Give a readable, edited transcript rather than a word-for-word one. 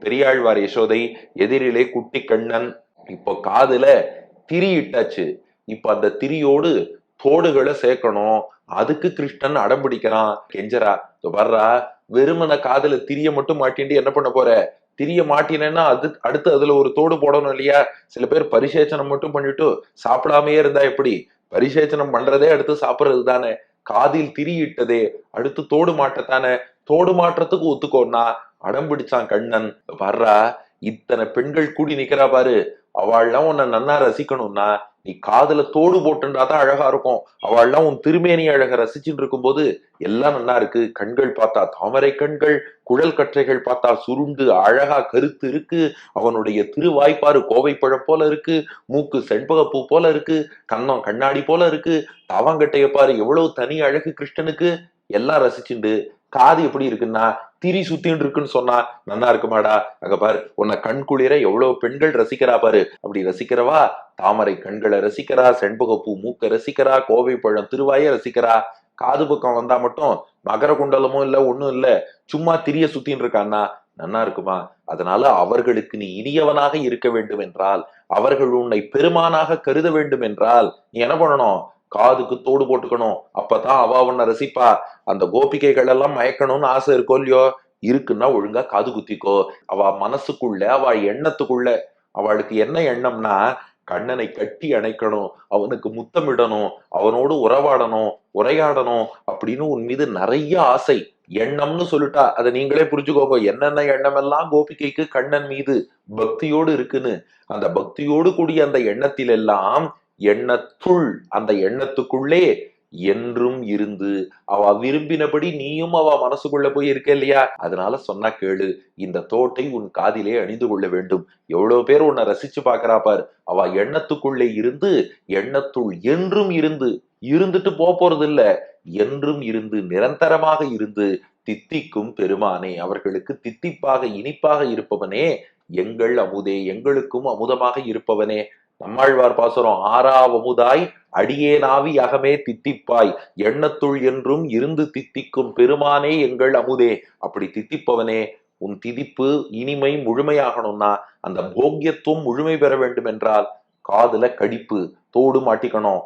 பெரியாழ்வார் யசோதை, எதிரிலே குட்டி கண்ணன். இப்போ காதுல திரி இட்டாச்சு. இப்ப அந்த திரியோடு தோடுகளை சேர்க்கணும். அதுக்கு கிருஷ்ணன் அடம் பிடிக்கிறான். கெஞ்சரா, வர்றா, வெறுமன காதுல திரிய மட்டும் மாட்டின்ட்டு என்ன பண்ண போற? திரிய மாட்டினேன்னா அது அடுத்து அதுல ஒரு தோடு போடணும் இல்லையா? சில பேர் பரிசேச்சனம் மட்டும் பண்ணிட்டு சாப்பிடாமையே இருந்தா எப்படி? பரிசேச்சனம் பண்றதே அடுத்து சாப்பிடுறது தானே. காதில் திரி இட்டதே அடுத்து தோடு மாட்டத்தானே. தோடு மாற்றத்துக்கு ஒத்துக்கோன்னா அடம் பிடிச்சான் கண்ணன். வர்றா, இத்தனை பெண்கள் கூடி நிக்கிறா பாரு, அவள்லாம் உன்னை நன்னா ரசிக்கணும்னா நீ காதுல தோடு போட்டுண்டாதான் அழகா இருக்கும். அவள்லாம் உன் திருமேனி அழக ரசிச்சுட்டு இருக்கும் போது எல்லாம் நல்லா இருக்கு. கண்கள் பார்த்தா தாமரை கண்கள், குழல் கற்றைகள் பார்த்தா சுருண்டு அழகா கருத்து இருக்கு. அவனுடைய திருவாய்ப்பாறு கோவை பழம் போல இருக்கு. மூக்கு செண்பகப்பூ போல இருக்கு. கன்னம் கண்ணாடி போல இருக்கு. தாவாங்கட்டைய பாரு, எவ்வளவு தனி அழகு கிருஷ்ணனுக்கு. எல்லாம் ரசிச்சுண்டு காது எப்படி இருக்குன்னா திரி சுத்தின்னு இருக்குன்னு சொன்னா நல்லா இருக்குமாடா? அங்க பாரு, உன்னை கண் குளிர எவ்வளவு பெண்கள் ரசிக்கிறா பாரு. அப்படி ரசிக்கிறவா தாமரை கண்களை ரசிக்கிறா, செண்பகப்பூ மூக்க ரசிக்கிறா, கோவை பழம் திருவாய ரசிக்கிறா. காது பக்கம் வந்தா மட்டும் மகர குண்டலமும் இல்ல, ஒண்ணும் இல்ல, சும்மா திரிய சுத்தின்னு இருக்கான்னா நன்னா இருக்குமா? அதனால அவர்களுக்கு நீ இனியவனாக இருக்க வேண்டும் என்றால், அவர்கள் உன்னை பெருமானாக கருத வேண்டும் என்றால் நீ என்ன பண்ணணும்? காதுக்கு தோடு போட்டுக்கணும். அப்பதான் அவ உன்னை ரசிப்பா. அந்த கோபிகைகள் எல்லாம் மயக்கணும்னு ஆசை இருக்கோ இல்லையோ? இருக்குன்னா ஒழுங்கா காது குத்திக்கோ. அவ மனசுக்குள்ள, அவ எண்ணத்துக்குள்ள, அவளுக்கு என்ன எண்ணம்னா கண்ணனை கட்டி அணைக்கணும், அவனுக்கு முத்தமிடணும், அவனோடு உறவாடணும், உரையாடணும் அப்படின்னு உன் மீது நிறைய ஆசை. எண்ணம்னு சொல்லிட்டா அதை நீங்களே புரிஞ்சுக்கோங்க. என்னென்ன எண்ணம் எல்லாம் கோபிகைக்கு கண்ணன் மீது பக்தியோடு இருக்குன்னு. அந்த பக்தியோடு கூடிய அந்த எண்ணத்தில் எல்லாம் எண்ணத்துள், அந்த எண்ணத்துக்குள்ளே என்றும் இருந்து அவ விரும்பினபடி நீயும் அவ மனசுக்குள்ள போய் இருக்க இல்லையா? அதனால சொன்னா கேளு, இந்த தோட்டை உன் காதிலே அணிந்து கொள்ள வேண்டும். எவ்வளவு பேர் உன்னை ரசிச்சு பாக்குறா பார். அவ எண்ணத்துக்குள்ளே இருந்து, எண்ணத்துள் என்றும் இருந்து, இருந்துட்டு போறது இல்ல, என்றும் இருந்து நிரந்தரமாக இருந்து தித்திக்கும் பெருமானே, அவர்களுக்கு தித்திப்பாக இனிப்பாக இருப்பவனே, எங்கள் அமுதே, எங்களுக்கும் அமுதமாக இருப்பவனே. நம்மாழ்வார் பாசுரம், ஆறாவமுதாய் அடியேனாவி அகமே தித்திப்பாய், எண்ணத்துள் என்றும் இருந்து தித்திக்கும் பெருமானே எங்கள் அமுதே. அப்படி தித்திப்பவனே, உன் திதிப்பு இனிமை முழுமையாகணும்னா, அந்த போக்கியத்துவம் முழுமை பெற வேண்டும் என்றால் காதுல கடிப்பு, தோடு மாட்டிக்கணும்.